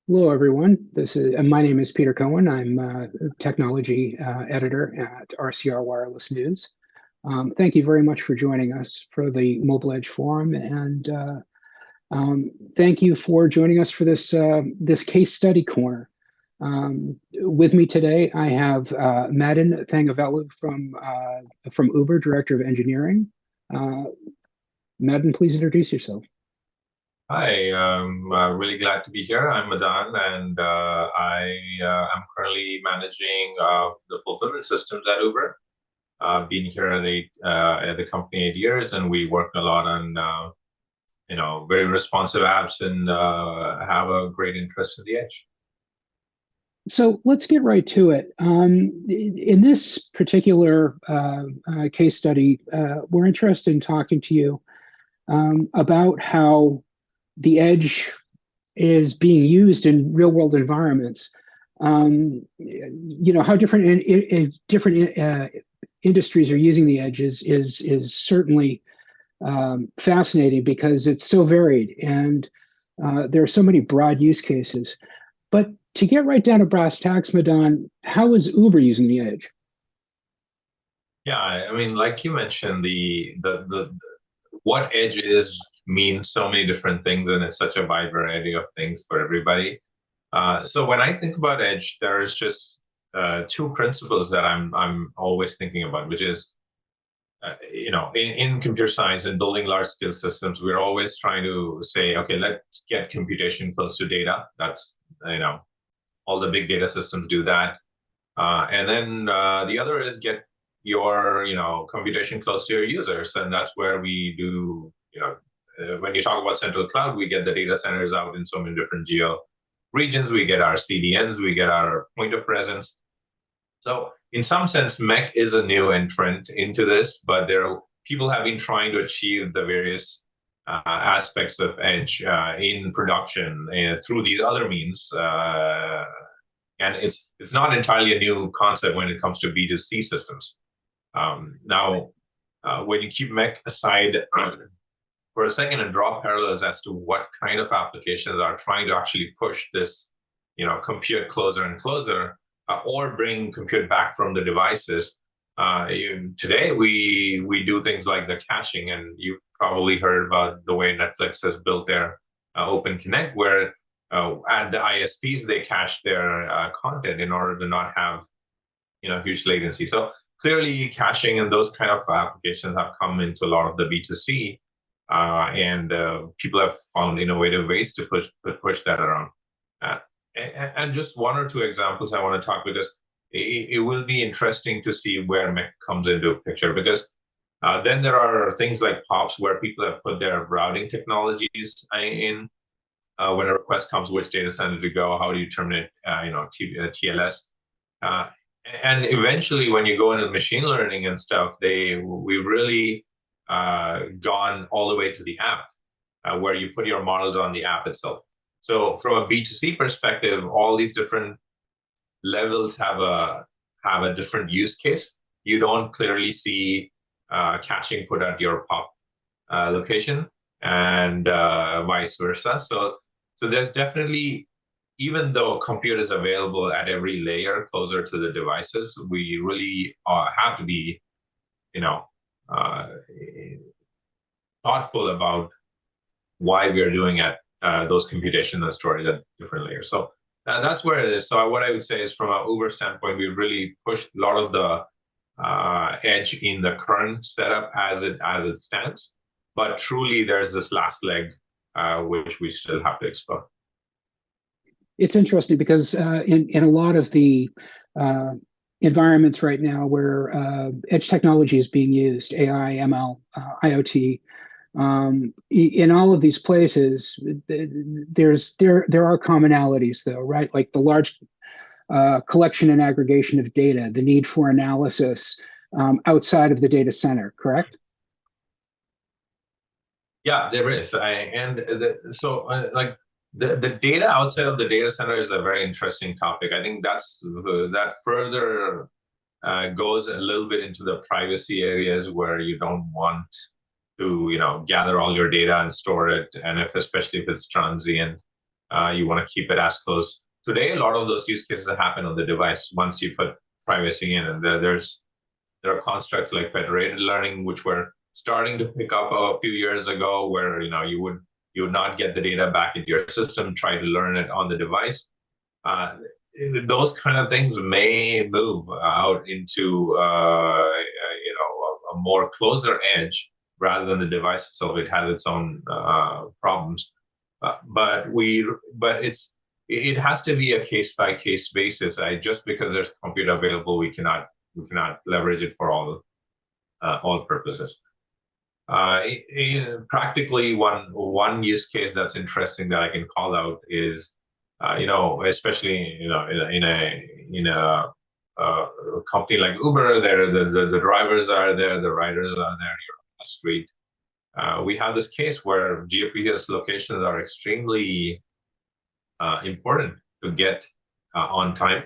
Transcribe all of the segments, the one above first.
Hello, everyone. My name is Peter Cohen. I'm a technology editor at RCR Wireless News. Thank you very much for joining us for the Mobile Edge Forum, and thank you for joining us for this case study corner. With me today, I have Madden Thangavelu from Uber, Director of Engineering. Uh, Madden, please introduce yourself. Hi, I'm really glad to be here. I'm Madan, and I am currently managing the fulfillment systems at Uber. I've been here at the company 8 years, and we work a lot on very responsive apps and have a great interest in the edge. So let's get right to it. In this particular case study, we're interested in talking to you about how the edge is being used in real world environments. How different industries are using the edge is certainly fascinating because it's so varied and there are so many broad use cases. But to get right down to brass tacks, Madan, how is Uber using the edge? Yeah, I mean, like you mentioned, the what edge is means so many different things, and it's such a wide variety of things for everybody. So when I think about edge, there's just two principles that I'm always thinking about, which is in computer science and building large scale systems, we're always trying to say, okay, let's get computation close to data. That's all the big data systems do that, and then the other is get your computation close to your users, and that's where we do when you talk about central cloud, we get the data centers out in so many different geo regions. We get our CDNs, we get our point of presence. So in some sense, MEC is a new entrant into this, but people have been trying to achieve the various aspects of edge in production through these other means. And it's not entirely a new concept when it comes to B2C systems. Now, when you keep MEC aside for a second and draw parallels as to what kind of applications are trying to actually push this, compute closer and closer, or bring compute back from the devices. Today, we do things like the caching, and you probably heard about the way Netflix has built their Open Connect, where at the ISPs they cache their content in order to not have huge latency. So clearly, caching and those kind of applications have come into a lot of the B2C, and people have found innovative ways to push that around. And just one or two examples I want to talk because it will be interesting to see where MEC comes into a picture, because then there are things like POPs where people have put their routing technologies in. When a request comes, which data center to go, how do you terminate, TLS? And eventually, when you go into machine learning and stuff, we really gone all the way to the app, where you put your models on the app itself. So from a B2C perspective, all these different levels have a different use case. You don't clearly see caching put at your POP location, and vice versa. So there's definitely, even though compute is available at every layer closer to the devices, we really have to be, uh, thoughtful about why we are doing those computation and storage at different layers. So that's where it is. So what I would say is, from an Uber standpoint, we really pushed a lot of the edge in the current setup as it stands. But truly, there's this last leg, which we still have to explore. It's interesting because in a lot of the environments right now where edge technology is being used, AI, ML, IoT, in all of these places, there are commonalities, though, right? Like the large collection and aggregation of data, the need for analysis outside of the data center, correct? Yeah, there is. The data outside of the data center is a very interesting topic. I think that further goes a little bit into the privacy areas where you don't want to, gather all your data and store it, and especially if it's transient. You want to keep it as close. Today, a lot of those use cases happen on the device once you put privacy in, and there are constructs like federated learning, which were starting to pick up a few years ago, where you would not get the data back into your system, try to learn it on the device. Those kind of things may move out into a more closer edge rather than the device itself. It has its own problems, but it has to be a case by case basis. Just because there's compute available, we cannot leverage it for all purposes. Practically, one use case that's interesting that I can call out is, especially in a company like Uber, the drivers are there, the riders are there. You're on the street. We have this case where GPS locations are extremely important to get on time.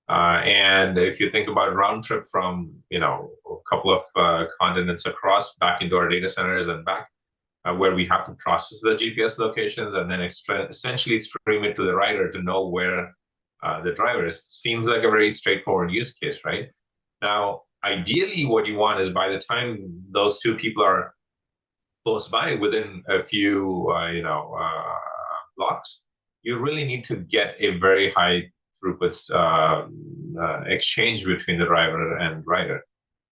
And if you think about round trip from a couple of continents across back into our data centers and back, where we have to process the GPS locations and then essentially stream it to the rider to know where the driver is, seems like a very straightforward use case, right? Now, ideally, what you want is by the time those two people are close by, within a few blocks, you really need to get a very high throughput exchange between the driver and rider.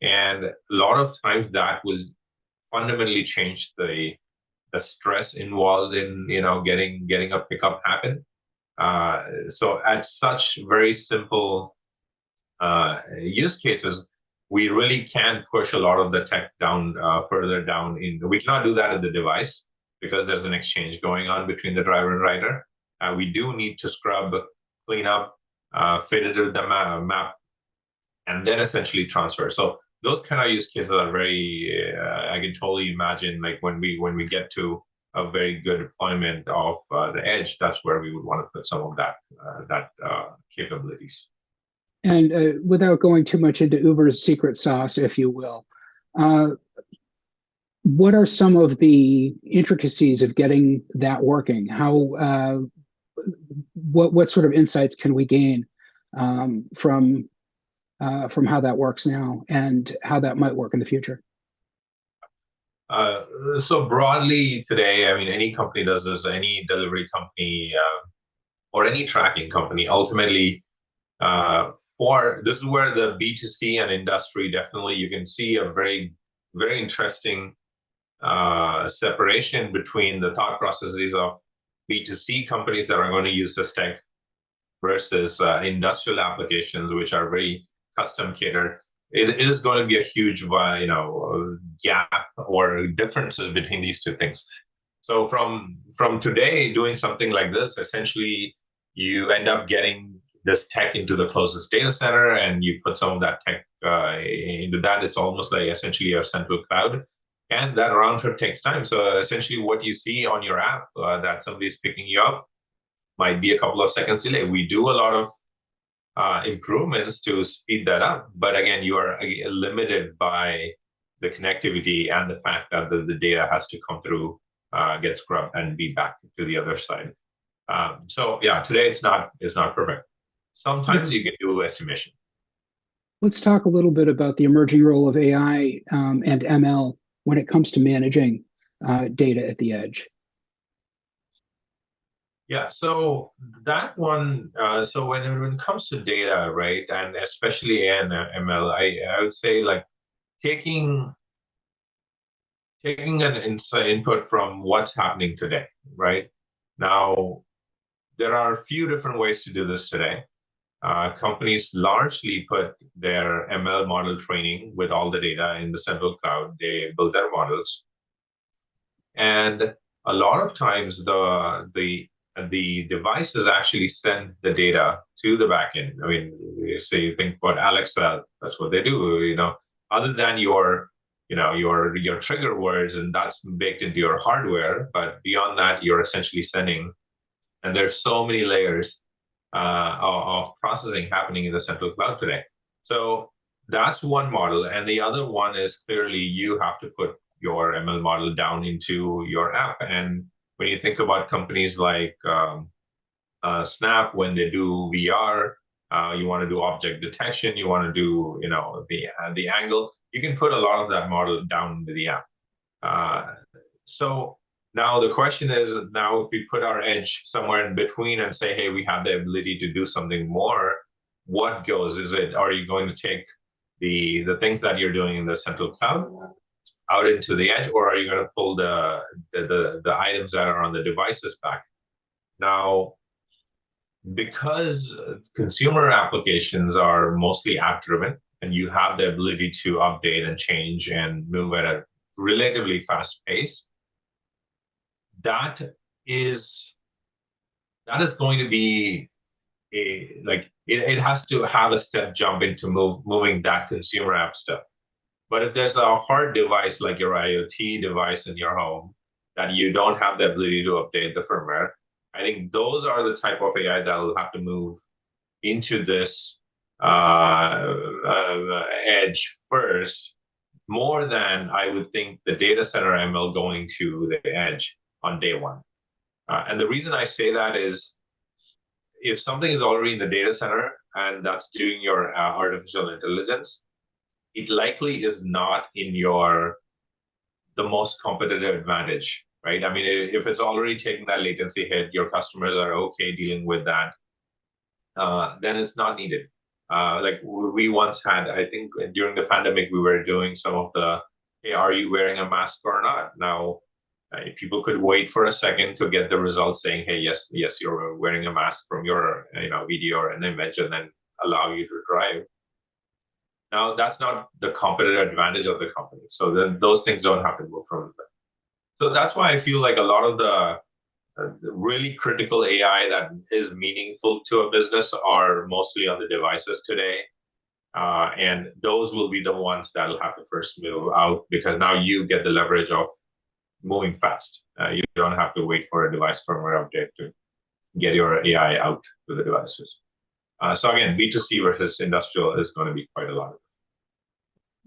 And a lot of times that will fundamentally change the stress involved in getting a pickup happen. So at such very simple use cases, we really can push a lot of the tech down further down. We cannot do that at the device because there's an exchange going on between the driver and rider. We do need to scrub, clean up, fit it to the map, and then essentially transfer. So those kind of use cases are very, I can totally imagine, like when we get to a very good deployment of the edge, that's where we would want to put some of that capabilities. And without going too much into Uber's secret sauce, if you will, what are some of the intricacies of getting that working? What sort of insights can we gain from how that works now and how that might work in the future? So broadly today, I mean, any company does this, any delivery company or any tracking company, ultimately, this is where the B2C and industry, definitely you can see a very, very interesting separation between the thought processes of B2C companies that are going to use this tech versus industrial applications, which are very custom catered. It is going to be a huge, gap or differences between these two things. So from today, doing something like this, essentially, you end up getting this tech into the closest data center, and you put some of that tech into that. It's almost like essentially your central cloud, and that round trip takes time. So essentially, what you see on your app that somebody's picking you up might be a couple of seconds delay. We do a lot of improvements to speed that up, but again, you are limited by the connectivity and the fact that the data has to come through, get scrubbed, and be back to the other side. So yeah, today it's not perfect. Sometimes you can do estimation. Let's talk a little bit about the emerging role of AI and ML when it comes to managing data at the edge. Yeah, so that one, so when it comes to data, right, and especially in ML, I would say like taking an input from what's happening today, right? Now, there are a few different ways to do this today. Companies largely put their ML model training with all the data in the central cloud. They build their models. And a lot of times the devices actually send the data to the backend. I mean, say you think about Alexa, that's what they do. Other than your trigger words, and that's baked into your hardware. But beyond that, you're essentially sending, and there's so many layers of processing happening in the central cloud today. So that's one model, and the other one is clearly you have to put your ML model down into your app. And when you think about companies like Snap, when they do VR, you want to do object detection, you want to do, the angle. You can put a lot of that model down into the app. So now the question is, now if we put our edge somewhere in between and say, hey, we have the ability to do something more, what goes? Are you going to take the things that you're doing in the central cloud out into the edge, or are you going to pull the items that are on the devices back? Now, because consumer applications are mostly app driven and you have the ability to update and change and move at a relatively fast pace, that is going to be it has to have a step jump into moving that consumer app stuff. But if there's a hard device like your IoT device in your home that you don't have the ability to update the firmware, I think those are the type of AI that will have to move into this edge first, more than I would think the data center ML going to the edge on day one. And the reason I say that is, if something is already in the data center and that's doing your artificial intelligence, it likely is not in the most competitive advantage, right? I mean, if it's already taking that latency hit, your customers are okay dealing with that, then it's not needed. Like we once had, I think during the pandemic, we were doing some of the, hey, are you wearing a mask or not? Now, people could wait for a second to get the results saying, hey, yes, you're wearing a mask from your video or an image, and then allow you to drive. Now, that's not the competitive advantage of the company. So then those things don't have to move from them. So that's why I feel like a lot of the really critical AI that is meaningful to a business are mostly on the devices today. And those will be the ones that'll have to first move out, because now you get the leverage of moving fast. You don't have to wait for a device firmware update to get your AI out to the devices. So again, B2C versus industrial is going to be quite a lot.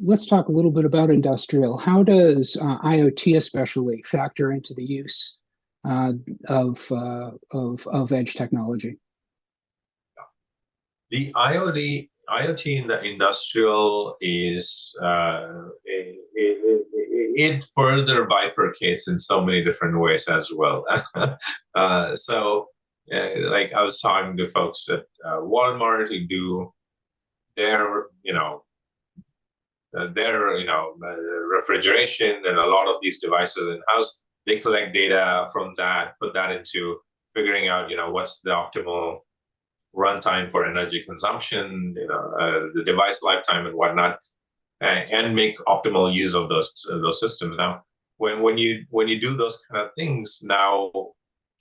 Let's talk a little bit about industrial. How does IoT especially factor into the use of edge technology? The IoT in the industrial is it further bifurcates in so many different ways as well. Like I was talking to folks at Walmart who do their refrigeration and a lot of these devices in house. They collect data from that, put that into figuring out what's the optimal runtime for energy consumption, the device lifetime and whatnot, and make optimal use of those systems. Now, when you do those kind of things, now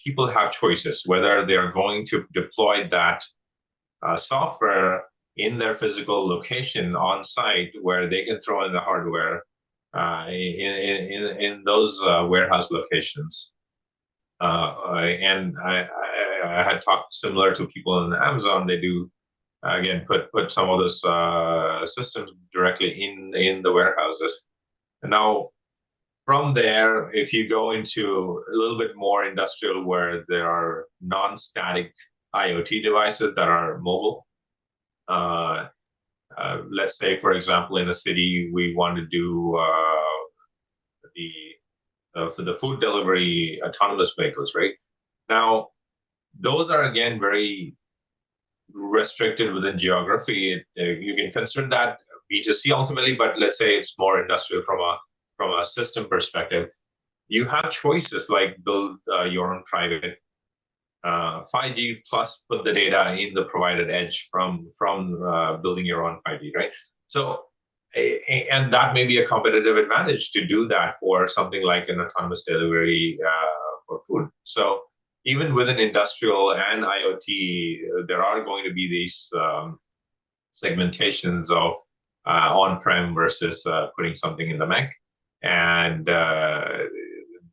people have choices whether they're going to deploy that software in their physical location on site, where they can throw in the hardware in those warehouse locations. And I had talked similar to people in Amazon. They do again put some of those systems directly in the warehouses. And now from there, if you go into a little bit more industrial, where there are non-static IoT devices that are mobile. Let's say, for example, in a city, we want to do for the food delivery autonomous vehicles, right? Now, those are again very restricted within geography. You can consider that B2C ultimately, but let's say it's more industrial from a system perspective. You have choices like build your own private 5G plus put the data in the provided edge from building your own 5G, right? So, and that may be a competitive advantage to do that for something like an autonomous delivery for food. So even within industrial and IoT, there are going to be these segmentations of on-prem versus putting something in the MEC. And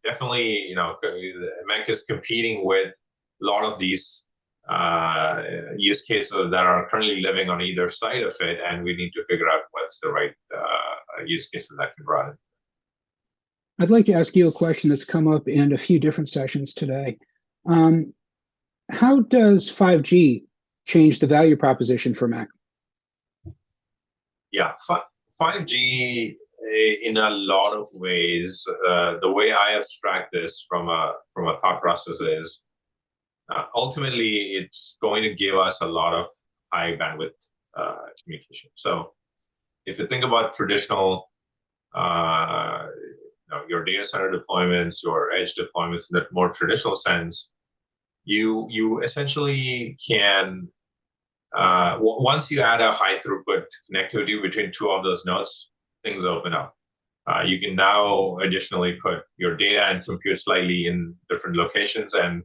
definitely, MEC is competing with a lot of these use cases that are currently living on either side of it, and we need to figure out what's the right use cases that can run it. I'd like to ask you a question that's come up in a few different sessions today. How does 5G change the value proposition for Mac? Yeah, 5G in a lot of ways, the way I abstract this from a thought process is ultimately it's going to give us a lot of high bandwidth communication. So if you think about traditional, your data center deployments, your edge deployments in that more traditional sense, you essentially can once you add a high throughput connectivity between two of those nodes, things open up. You can now additionally put your data and compute slightly in different locations. And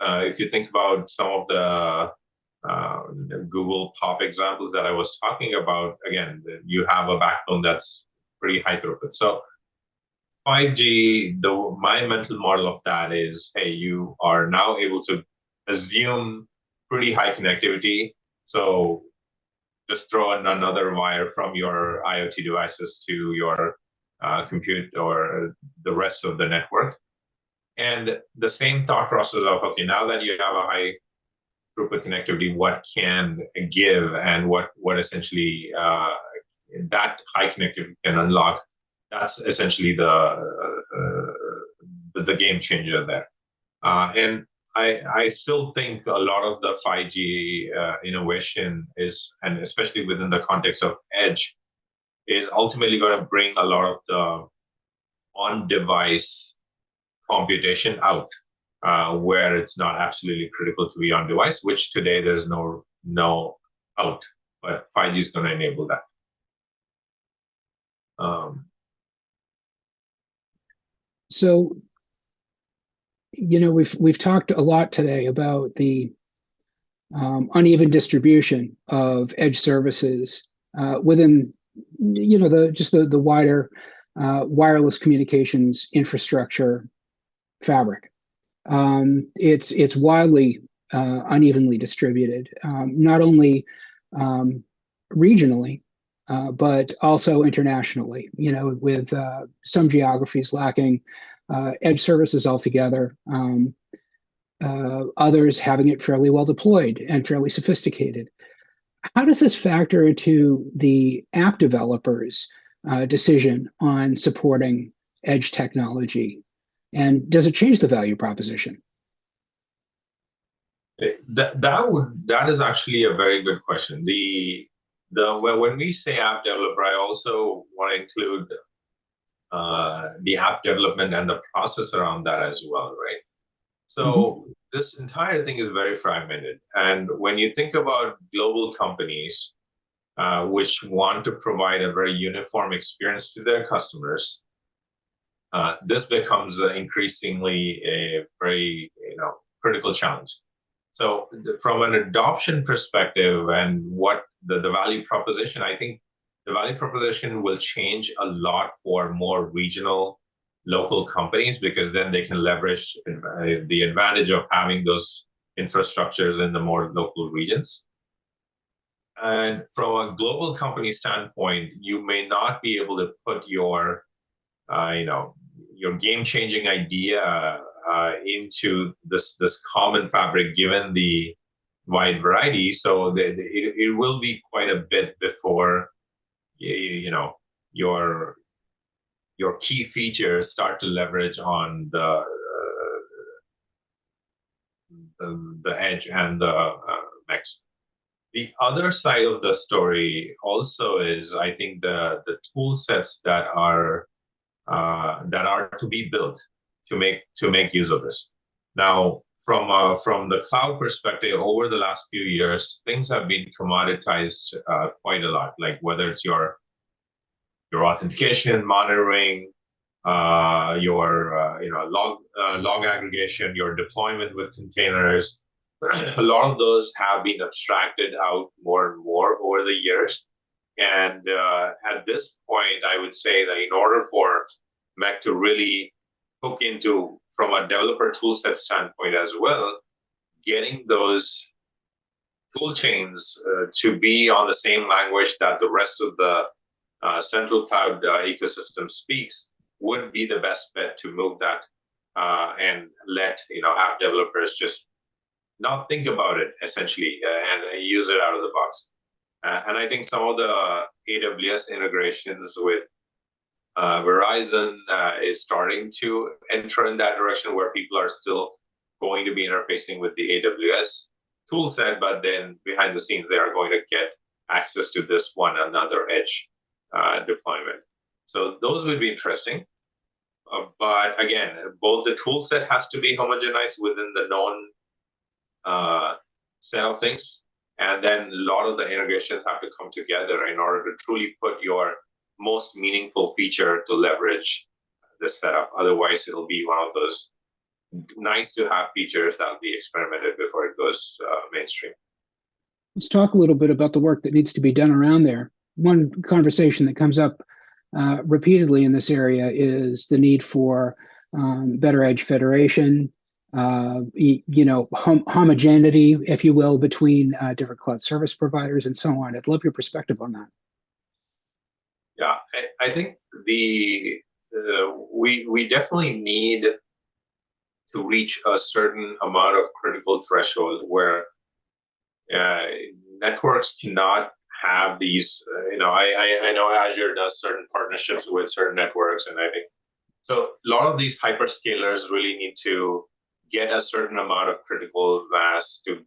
if you think about some of the Google Pop examples that I was talking about, again, you have a backbone that's pretty high throughput. So 5G, my mental model of that is, hey, you are now able to assume pretty high connectivity. So just throw in another wire from your IoT devices to your compute or the rest of the network. And the same thought process of, okay, now that you have a high throughput connectivity, what can give and what essentially that high connectivity can unlock. That's essentially the game changer there. And I still think a lot of the 5G innovation is, and especially within the context of edge, is ultimately going to bring a lot of the on-device computation out, where it's not absolutely critical to be on device, which today there's no out, but 5G is going to enable that. So, we've talked a lot today about the uneven distribution of edge services within, the wider wireless communications infrastructure fabric. It's wildly unevenly distributed, not only regionally, but also internationally. With some geographies lacking edge services altogether, others having it fairly well deployed and fairly sophisticated. How does this factor into the app developers' decision on supporting edge technology? And does it change the value proposition? That is actually a very good question. When we say app developer, I also want to include the app development and the process around that as well, right? So this entire thing is very fragmented. And when you think about global companies which want to provide a very uniform experience to their customers, this becomes increasingly a very critical challenge. So from an adoption perspective and what the value proposition, I think the value proposition will change a lot for more regional local companies, because then they can leverage the advantage of having those infrastructures in the more local regions. And from a global company standpoint, you may not be able to put your game-changing idea into this common fabric, given the wide variety. So it will be quite a bit before your key features start to leverage on the edge and the next. The other side of the story also is, I think, the tool sets that are to be built to make use of this. Now, from the cloud perspective, over the last few years, things have been commoditized quite a lot. Like whether it's your authentication, monitoring, your log aggregation, your deployment with containers. A lot of those have been abstracted out more and more over the years. And at this point, I would say that in order for Mech to really hook into, from a developer toolset standpoint as well, getting those tool chains to be on the same language that the rest of the central cloud ecosystem speaks would be the best bet to move that and let app developers just not think about it essentially and use it out of the box. And I think some of the AWS integrations with Verizon is starting to enter in that direction where people are still going to be interfacing with the AWS tool set, but then behind the scenes, they are going to get access to this one another edge deployment. So those would be interesting. But again, both the tool set has to be homogenized within the known set of things. And then a lot of the integrations have to come together in order to truly put your most meaningful feature to leverage this setup. Otherwise, it'll be one of those nice to have features that'll be experimented before it goes mainstream. Let's talk a little bit about the work that needs to be done around there. One conversation that comes up repeatedly in this area is the need for better edge federation, homogeneity, if you will, between different cloud service providers and so on. I'd love your perspective on that. Yeah, I think we definitely need to reach a certain amount of critical threshold where networks cannot have these. I know Azure does certain partnerships with certain networks, and I think so. A lot of these hyperscalers really need to get a certain amount of critical mass to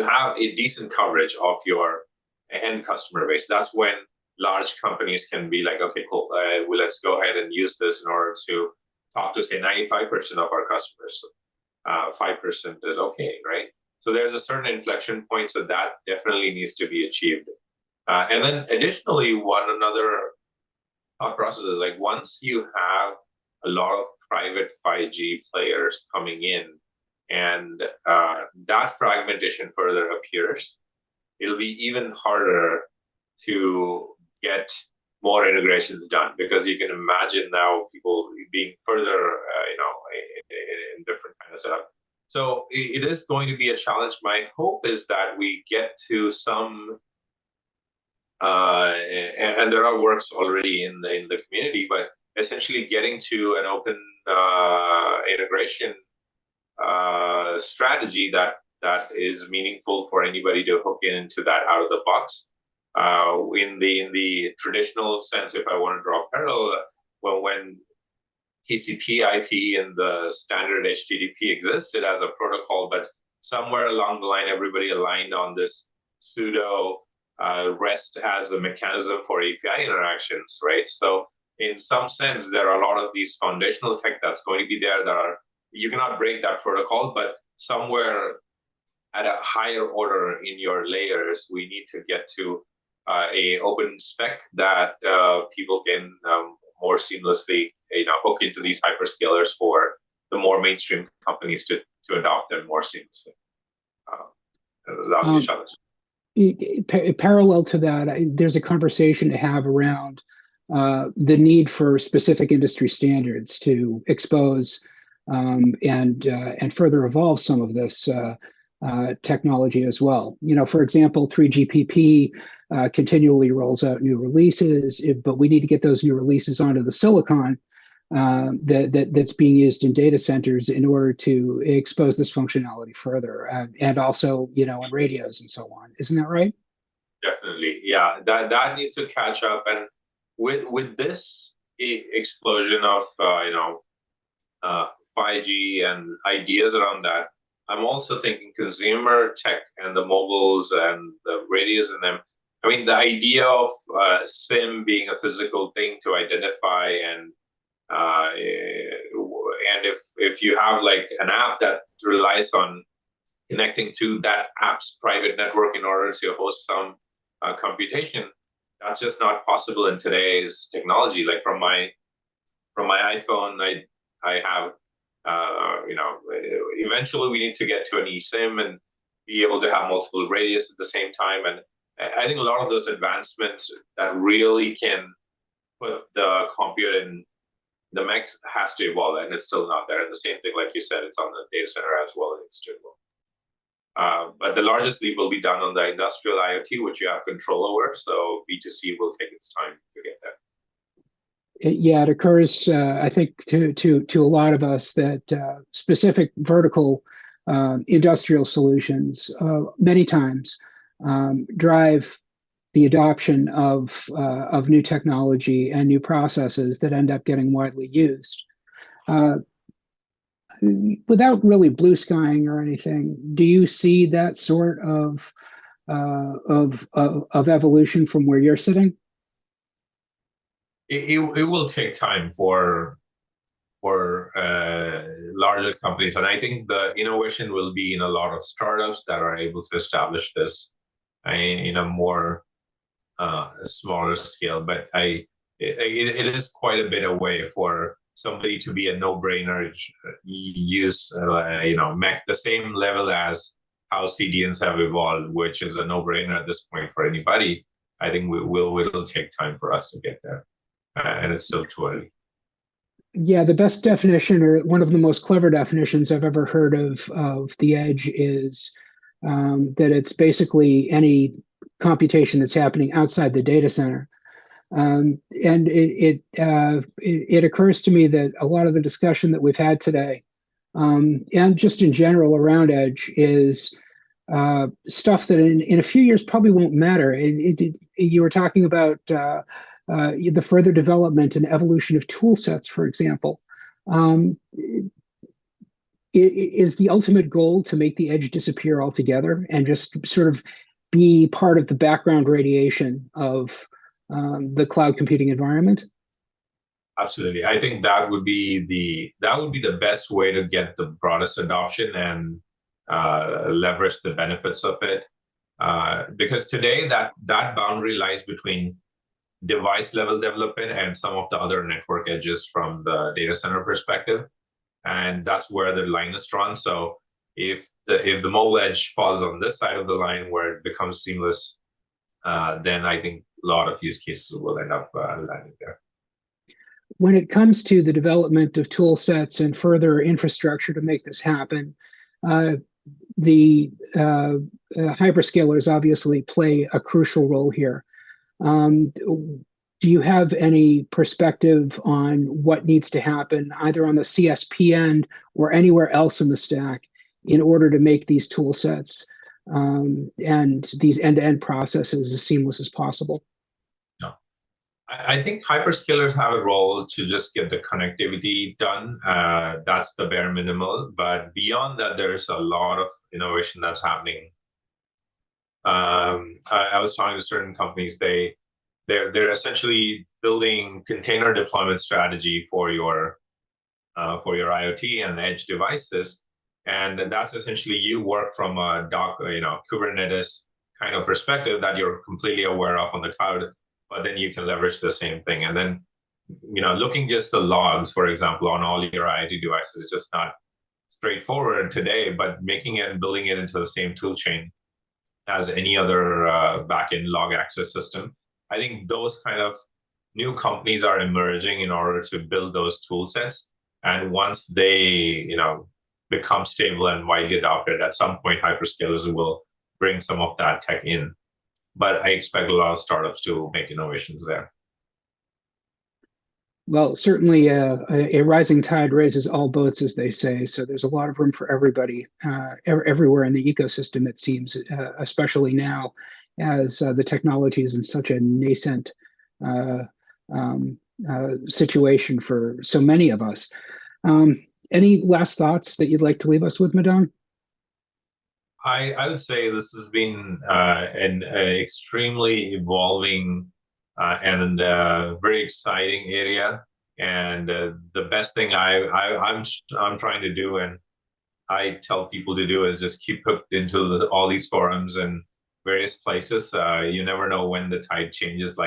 have a decent coverage of your end customer base. That's when large companies can be like, okay, cool, well, let's go ahead and use this in order to talk to, say, 95% of our customers. 5% is okay, right? So there's a certain inflection point, so that definitely needs to be achieved. And then additionally, another thought process is like once you have a lot of private 5G players coming in and that fragmentation further appears, it'll be even harder to get more integrations done, because you can imagine now people being further, in different kind of setup. So it is going to be a challenge. My hope is that we get to some, and there are works already in the community, but essentially getting to an open integration strategy that is meaningful for anybody to hook into that out of the box. In the traditional sense, if I want to draw a parallel, when TCP/IP and the standard HTTP existed as a protocol, but somewhere along the line, everybody aligned on this pseudo REST as a mechanism for API interactions, right? So in some sense, there are a lot of these foundational tech that's going to be there you cannot break that protocol, but somewhere at a higher order in your layers, we need to get to a open spec that people can more seamlessly hook into these hyperscalers for the more mainstream companies to adopt them more seamlessly. That'll be a challenge. Parallel to that, there's a conversation to have around the need for specific industry standards to expose and further evolve some of this technology as well. For example, 3GPP continually rolls out new releases, but we need to get those new releases onto the silicon that's being used in data centers in order to expose this functionality further, and also, in radios and so on. Isn't that right? Definitely, yeah. That needs to catch up, and with this explosion of 5G and ideas around that, I'm also thinking consumer tech and the mobiles and the radios in them. I mean, the idea of SIM being a physical thing to identify, and if you have like an app that relies on connecting to that app's private network in order to host some computation, that's just not possible in today's technology. Like from my iPhone, I have eventually we need to get to an eSIM and be able to have multiple radios at the same time. And I think a lot of those advancements that really can put the compute in the mix has to evolve, and it's still not there. And the same thing, like you said, it's on the data center as well, and it's to evolve. But the largest leap will be done on the industrial IoT, which you have control over. So B2C will take its time to get there. Yeah, it occurs, I think, to a lot of us that specific vertical industrial solutions many times drive the adoption of new technology and new processes that end up getting widely used. Without really blue skying or anything, do you see that sort of evolution from where you're sitting? It will take time for larger companies, and I think the innovation will be in a lot of startups that are able to establish this in a more smaller scale. But it is quite a bit away for somebody to be a no-brainer use, make the same level as how CDNs have evolved, which is a no-brainer at this point for anybody. I think it'll take time for us to get there, and it's still too early. Yeah, the best definition, or one of the most clever definitions I've ever heard of the edge, is that it's basically any computation that's happening outside the data center. And it occurs to me that a lot of the discussion that we've had today, and just in general around edge, is stuff that in a few years probably won't matter. You were talking about the further development and evolution of tool sets, for example. Is the ultimate goal to make the edge disappear altogether and just sort of be part of the background radiation of the cloud computing environment? Absolutely. I think that would be the best way to get the broadest adoption and leverage the benefits of it. Because today that boundary lies between device level development and some of the other network edges from the data center perspective. And that's where the line is drawn. So if the mobile edge falls on this side of the line where it becomes seamless, then I think a lot of use cases will end up landing there. When it comes to the development of tool sets and further infrastructure to make this happen, the hyperscalers obviously play a crucial role here. Do you have any perspective on what needs to happen either on the CSP end or anywhere else in the stack in order to make these tool sets and these end-to-end processes as seamless as possible? No. I think hyperscalers have a role to just get the connectivity done. That's the bare minimal. But beyond that, there's a lot of innovation that's happening. I was talking to certain companies. They're essentially building container deployment strategy for your IoT and edge devices, and that's essentially you work from a Kubernetes kind of perspective that you're completely aware of on the cloud, but then you can leverage the same thing. And then looking just the logs, for example, on all your IoT devices is just not straightforward today. But making it and building it into the same tool chain as any other backend log access system. I think those kind of new companies are emerging in order to build those tool sets. And once they, become stable and widely adopted, at some point, hyperscalers will bring some of that tech in. But I expect a lot of startups to make innovations there. Well, certainly a rising tide raises all boats, as they say. So there's a lot of room for everybody, everywhere in the ecosystem, it seems, especially now, as the technology is in such a nascent situation for so many of us. Any last thoughts that you'd like to leave us with, Madan? I would say this has been an extremely evolving and very exciting area. And the best thing I'm trying to do, and I tell people to do, is just keep hooked into all these forums and various places. You never know when the tide changes,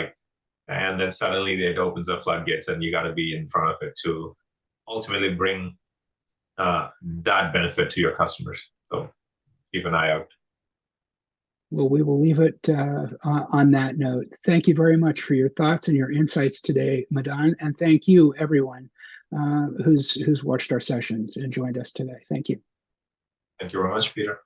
and then suddenly it opens up floodgates, and you got to be in front of it to ultimately bring that benefit to your customers. So keep an eye out. Well, we will leave it on that note. Thank you very much for your thoughts and your insights today, Madan, and thank you, everyone who's watched our sessions and joined us today. Thank you. Thank you very much, Peter.